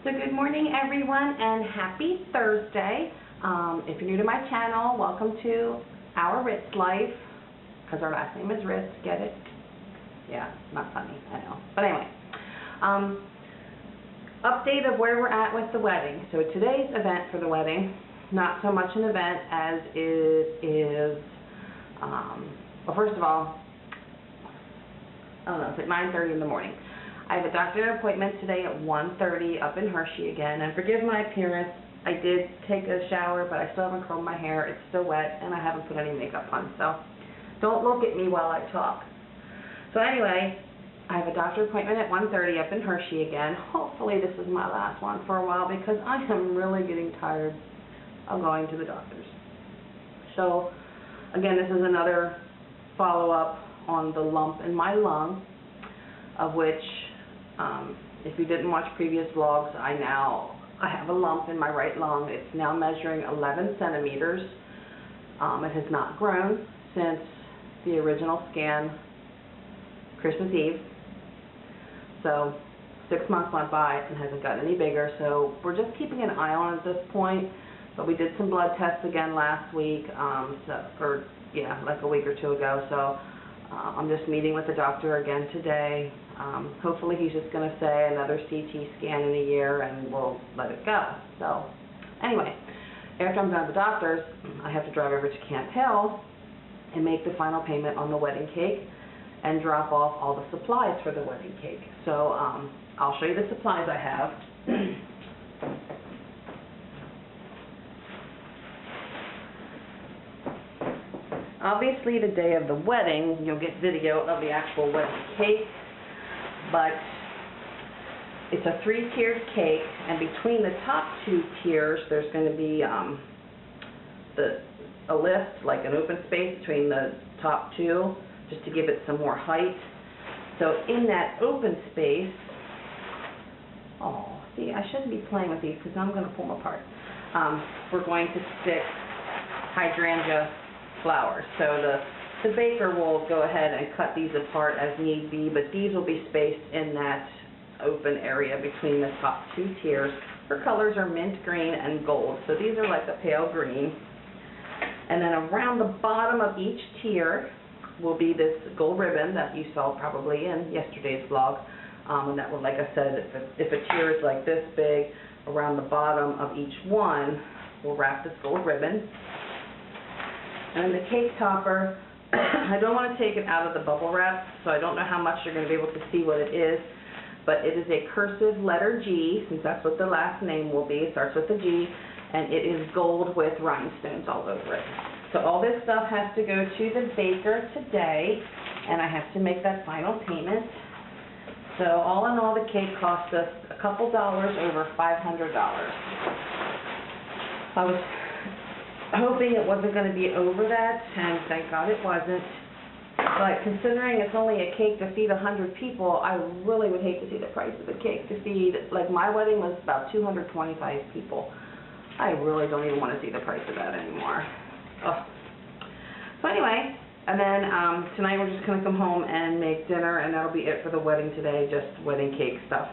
So good morning everyone and happy Thursday. If you're new to my channel, welcome to Our Ritz Life, because our last name is Ritz, get it? Yeah, not funny, I know. But anyway, update of where we're at with the wedding. So today's event for the wedding, not so much an event as it is, well, first of all, I don't know, it's at 9:30 in the morning. I have a doctor appointment today at 1:30 up in Hershey again, and forgive my appearance, I did take a shower, but I still haven't combed my hair, it's still wet, and I haven't put any makeup on, so don't look at me while I talk. So anyway, I have a doctor appointment at 1:30 up in Hershey again. Hopefully this is my last one for a while, because I am really getting tired of going to the doctors. So again, this is another follow-up on the lump in my lung, of which, if you didn't watch previous vlogs, I have a lump in my right lung. It's now measuring 11 centimeters. It has not grown since the original scan Christmas Eve. So 6 months went by and hasn't gotten any bigger. So we're just keeping an eye on it at this point. But we did some blood tests again last week, like a week or two ago. So I'm just meeting with the doctor again today. Hopefully he's just going to say another CT scan in a year and we'll let it go. So anyway, after I'm done with the doctors, I have to drive over to Camp Hill and make the final payment on the wedding cake and drop off all the supplies for the wedding cake. So I'll show you the supplies I have. Obviously, the day of the wedding, you'll get video of the actual wedding cake, but it's a 3-tiered cake, and between the top 2 tiers, there's going to be a lift, like an open space between the top 2, just to give it some more height. So in that open space, see, I shouldn't be playing with these because I'm going to pull them apart. We're going to stick hydrangea flowers. So the baker will go ahead and cut these apart as need be, but these will be spaced in that open area between the top 2 tiers. Her colors are mint green and gold, so these are like a pale green. And then around the bottom of each tier will be this gold ribbon that you saw probably in yesterday's vlog. And that will, like I said, if a tier is like this big, around the bottom of each one, we'll wrap this gold ribbon. And the cake topper, I don't want to take it out of the bubble wrap, so I don't know how much you're going to be able to see what it is, but it is a cursive letter G, since that's what the last name will be. It starts with a G, and it is gold with rhinestones all over it. So all this stuff has to go to the baker today, and I have to make that final payment. So all in all, the cake cost us a couple dollars over $500. I was hoping it wasn't going to be over that, and thank God it wasn't. But considering it's only a cake to feed 100 people, I really would hate to see the price of the cake to feed. Like, my wedding was about 225 people. I really don't even want to see the price of that anymore. Ugh. So anyway, and then tonight we're just going to come home and make dinner, and that'll be it for the wedding today, just wedding cake stuff.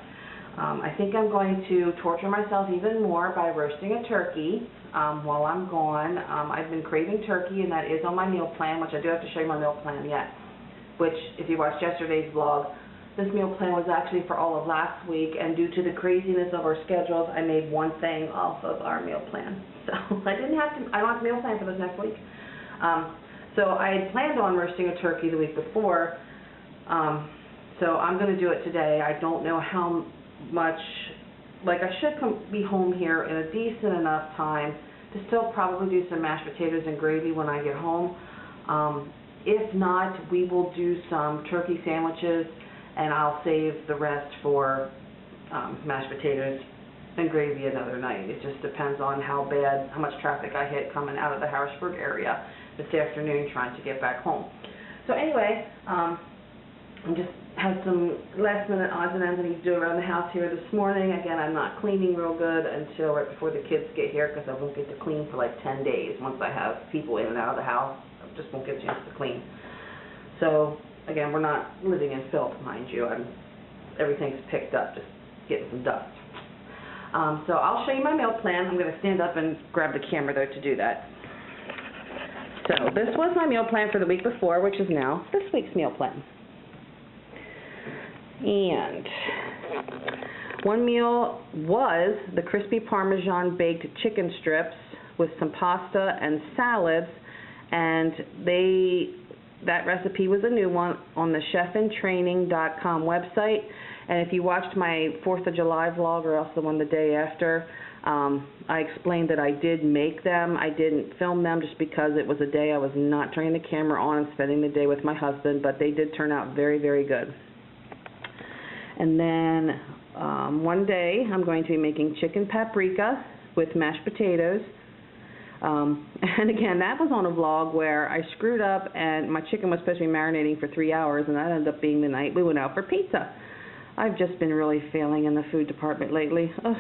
I think I'm going to torture myself even more by roasting a turkey while I'm gone. I've been craving turkey, and that is on my meal plan, which I do have to show you my meal plan yet, which, if you watched yesterday's vlog, this meal plan was actually for all of last week, and due to the craziness of our schedules, I made one thing off of our meal plan. So I don't have a meal plan for this next week. So I had planned on roasting a turkey the week before, so I'm going to do it today. I don't know how much, like, I should be home here in a decent enough time to still probably do some mashed potatoes and gravy when I get home. If not, we will do some turkey sandwiches, and I'll save the rest for mashed potatoes and gravy another night. It just depends on how much traffic I hit coming out of the Harrisburg area this afternoon trying to get back home. So anyway, I just had some last-minute odds and ends I need to do around the house here this morning. Again, I'm not cleaning real good until right before the kids get here, because I won't get to clean for like 10 days. Once I have people in and out of the house, I just won't get a chance to clean. So again, we're not living in filth, mind you. Everything's picked up, just getting some dust. So I'll show you my meal plan. I'm going to stand up and grab the camera, though, to do that. So this was my meal plan for the week before, which is now this week's meal plan. And one meal was the crispy Parmesan baked chicken strips with some pasta and salads, and that recipe was a new one on the chefentraining.com website. And if you watched my 4th of July vlog, or else the one the day after, I explained that I did make them. I didn't film them just because it was a day I was not turning the camera on and spending the day with my husband, but they did turn out very, very good. And then one day I'm going to be making chicken paprika with mashed potatoes. And again, that was on a vlog where I screwed up and my chicken was supposed to be marinating for 3 hours, and that ended up being the night we went out for pizza. I've just been really failing in the food department lately. Ugh.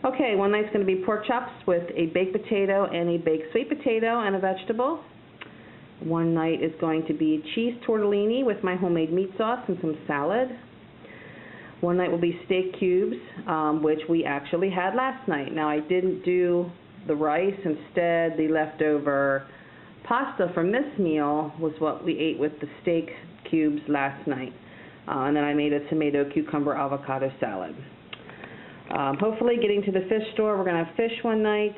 Okay, one night's going to be pork chops with a baked potato and a baked sweet potato and a vegetable. One night is going to be cheese tortellini with my homemade meat sauce and some salad. One night will be steak cubes, which we actually had last night. Now, I didn't do the rice. Instead, the leftover pasta from this meal was what we ate with the steak cubes last night. And then I made a tomato, cucumber, avocado salad. Hopefully getting to the fish store, we're going to have fish one night,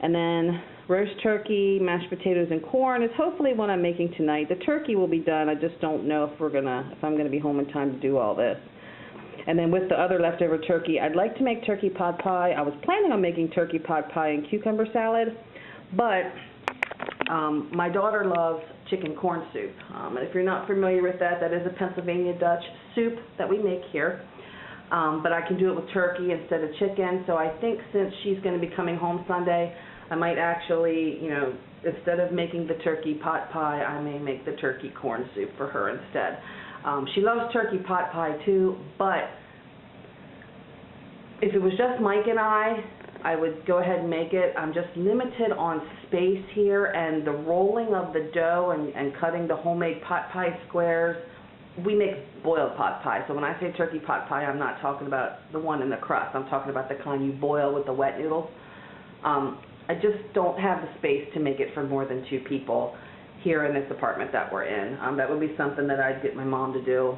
and then roast turkey, mashed potatoes, and corn is hopefully what I'm making tonight. The turkey will be done. I just don't know if I'm going to be home in time to do all this. And then with the other leftover turkey, I'd like to make turkey pot pie. I was planning on making turkey pot pie and cucumber salad, but my daughter loves chicken corn soup. And if you're not familiar with that, that is a Pennsylvania Dutch soup that we make here. But I can do it with turkey instead of chicken. So I think since she's going to be coming home Sunday, I might actually, instead of making the turkey pot pie, I may make the turkey corn soup for her instead. She loves turkey pot pie too, but if it was just Mike and I would go ahead and make it. I'm just limited on space here, and the rolling of the dough and cutting the homemade pot pie squares. We make boiled pot pie, so when I say turkey pot pie, I'm not talking about the one in the crust. I'm talking about the kind you boil with the wet noodles. I just don't have the space to make it for more than 2 people here in this apartment that we're in. That would be something that I'd get my mom to do,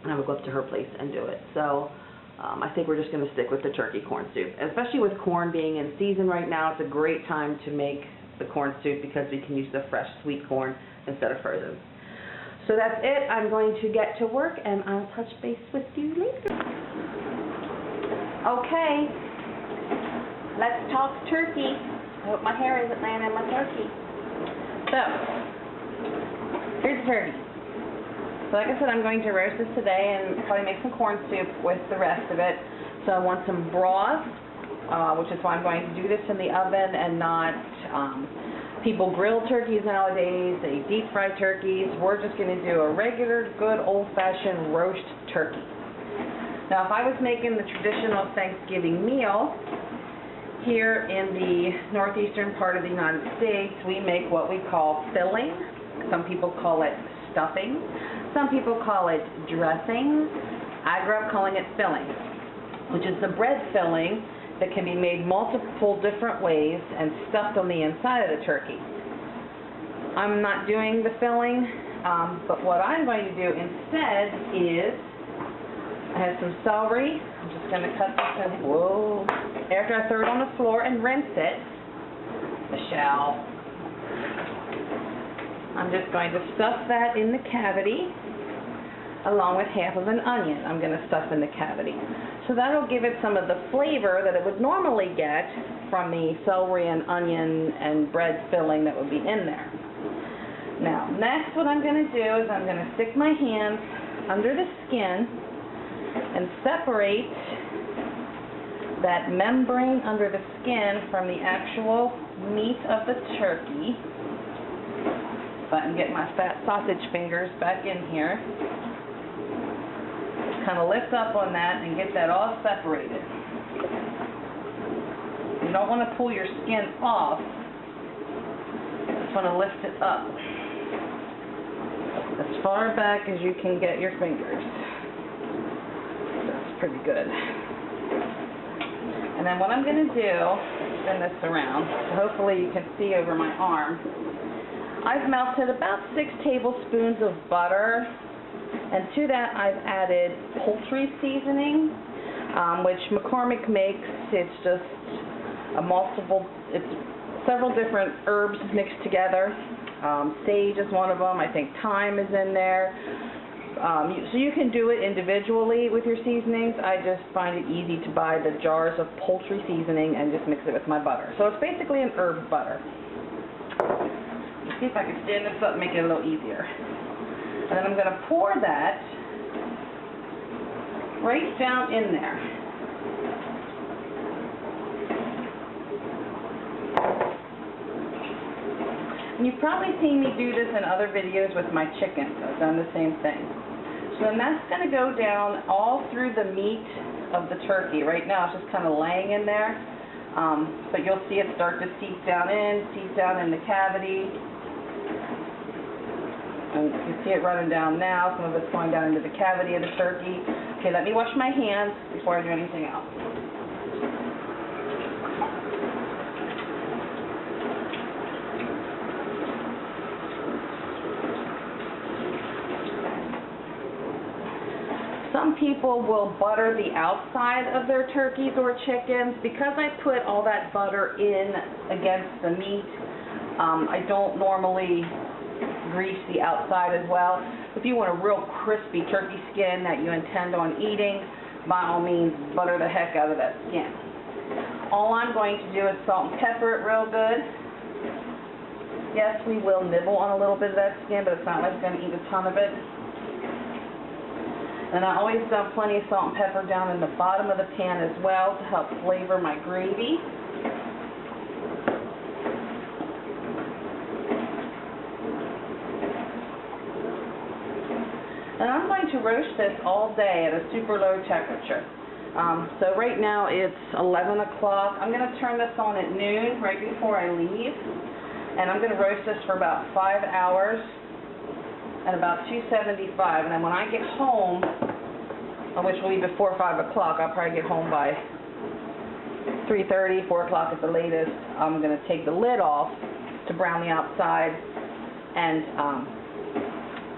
and I would go up to her place and do it. So I think we're just going to stick with the turkey corn soup. Especially with corn being in season right now, it's a great time to make the corn soup because we can use the fresh sweet corn instead of frozen. So that's it. I'm going to get to work, and I'll touch base with you later. Okay, let's talk turkey. I hope my hair isn't laying in my turkey. So, here's the turkey. So like I said, I'm going to roast this today and probably make some corn soup with the rest of it. So I want some broth, which is why I'm going to do this in the oven and not people grill turkeys nowadays, they deep fry turkeys. We're just going to do a regular, good, old-fashioned roast turkey. Now, if I was making the traditional Thanksgiving meal, here in the northeastern part of the United States, we make what we call filling. Some people call it stuffing. Some people call it dressing. I grew up calling it filling, which is the bread filling that can be made multiple different ways and stuffed on the inside of the turkey. I'm not doing the filling, but what I'm going to do instead is, I have some celery. I'm just going to cut this in, whoa, after I throw it on the floor and rinse it, the shell. I'm just going to stuff that in the cavity along with half of an onion I'm going to stuff in the cavity. So that'll give it some of the flavor that it would normally get from the celery and onion and bread filling that would be in there. Now, next what I'm going to do is I'm going to stick my hands under the skin and separate that membrane under the skin from the actual meat of the turkey. If I can get my fat sausage fingers back in here. Kind of lift up on that and get that all separated. You don't want to pull your skin off. You just want to lift it up as far back as you can get your fingers. That's pretty good. And then what I'm going to do, spin this around, so hopefully you can see over my arm. I've melted about 6 tablespoons of butter, and to that I've added poultry seasoning, which McCormick makes. It's just it's several different herbs mixed together. Sage is one of them. I think thyme is in there. So you can do it individually with your seasonings. I just find it easy to buy the jars of poultry seasoning and just mix it with my butter. So it's basically an herb butter. Let's see if I can stand this up and make it a little easier. And then I'm going to pour that right down in there. And you've probably seen me do this in other videos with my chickens. I've done the same thing. So then that's going to go down all through the meat of the turkey. Right now it's just kind of laying in there. But you'll see it start to seep down in the cavity. And you can see it running down now. Some of it's going down into the cavity of the turkey. Okay, let me wash my hands before I do anything else. Some people will butter the outside of their turkeys or chickens. Because I put all that butter in against the meat, I don't normally grease the outside as well. If you want a real crispy turkey skin that you intend on eating, by all means, butter the heck out of that skin. All I'm going to do is salt and pepper it real good. Yes, we will nibble on a little bit of that skin, but it's not like we're going to eat a ton of it. And I always dump plenty of salt and pepper down in the bottom of the pan as well to help flavor my gravy. And I'm going to roast this all day at a super low temperature. So right now it's 11 o'clock. I'm going to turn this on at noon right before I leave. And I'm going to roast this for about 5 hours at about 275. And then when I get home, which will be before 5 o'clock, I'll probably get home by 3:30, 4 o'clock at the latest. I'm going to take the lid off to brown the outside and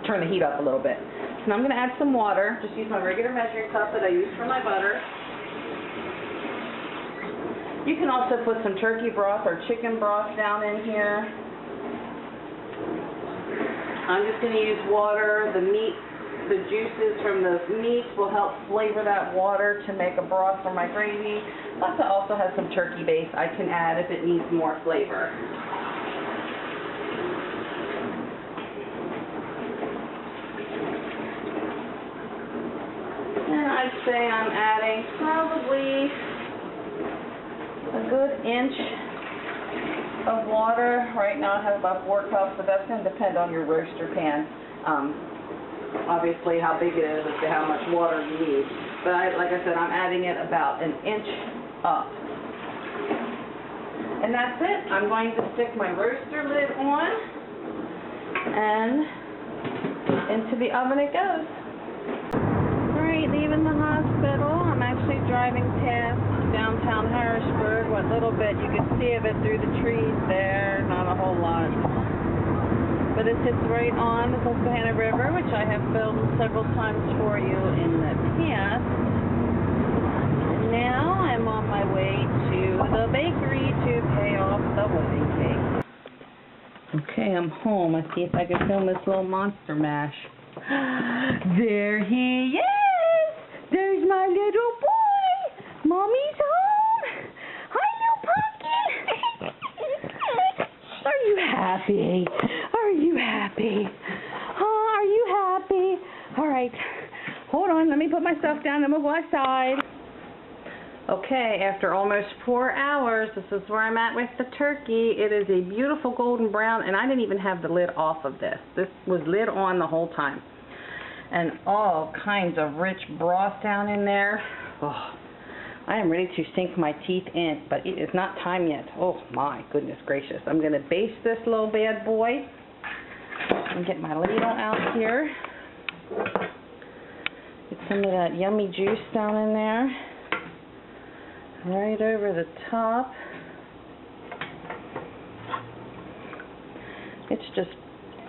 turn the heat up a little bit. And I'm going to add some water. Just use my regular measuring cup that I use for my butter. You can also put some turkey broth or chicken broth down in here. I'm just going to use water. The juices from the meat will help flavor that water to make a broth for my gravy. Plus it also has some turkey base I can add if it needs more flavor. And I'd say I'm adding probably a good inch of water. Right now I have about 4 cups, but that's going to depend on your roaster pan. Obviously how big it is as to how much water you need. But like I said, I'm adding it about an inch up. And that's it. I'm going to stick my roaster lid on, and into the oven it goes. Alright, leaving the hospital. I'm actually driving past downtown Harrisburg. What little bit you can see of it through the trees there, not a whole lot. But it sits right on the Susquehanna River, which I have filmed several times for you in the past. And now I'm on my way to the bakery to pay off the wedding cake. Okay, I'm home. Let's see if I can film this little monster mash. There he is! There's my little boy! Mommy's home! Hi, little pumpkin! Are you happy? Are you happy? Are you happy? All right. Hold on. Let me put my stuff down and we'll go outside. Okay, after almost 4 hours, this is where I'm at with the turkey. It is a beautiful golden brown, and I didn't even have the lid off of this. This was lid on the whole time. And all kinds of rich broth down in there. Oh, I am ready to sink my teeth in, but it is not time yet. Oh my goodness gracious. I'm going to baste this little bad boy. And get my ladle out here. Get some of that yummy juice down in there. right over the top. It's just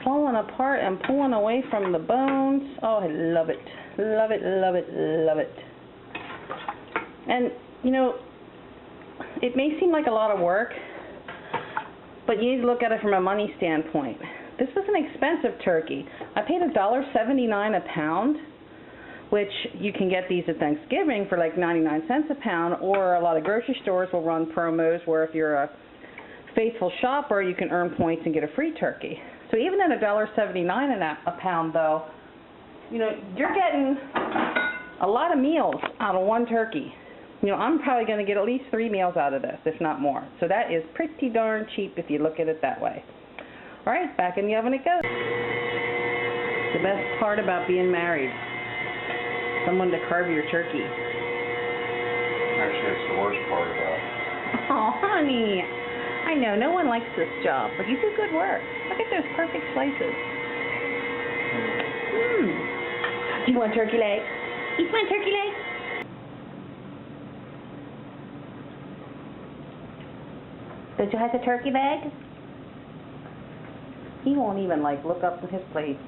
falling apart and pulling away from the bones. Oh, I love it. Love it, love it, love it. And, you know, it may seem like a lot of work, but you need to look at it from a money standpoint. This is an expensive turkey. I paid $1.79 a pound, which you can get these at Thanksgiving for like 99 cents a pound, or a lot of grocery stores will run promos where if you're a faithful shopper, you can earn points and get a free turkey. So even at $1.79 a pound, though, you know, you're getting a lot of meals out of one turkey. You know, I'm probably going to get at least 3 meals out of this, if not more. So that is pretty darn cheap if you look at it that way. All right, back in the oven it goes. The best part about being married, someone to carve your turkey. Actually, it's the worst part about it. Oh, honey. I know, no one likes this job, but you do good work. Look at those perfect slices. Do you want turkey leg? Eat my turkey leg. Don't you like a turkey leg? He won't even, like, look up at his plate.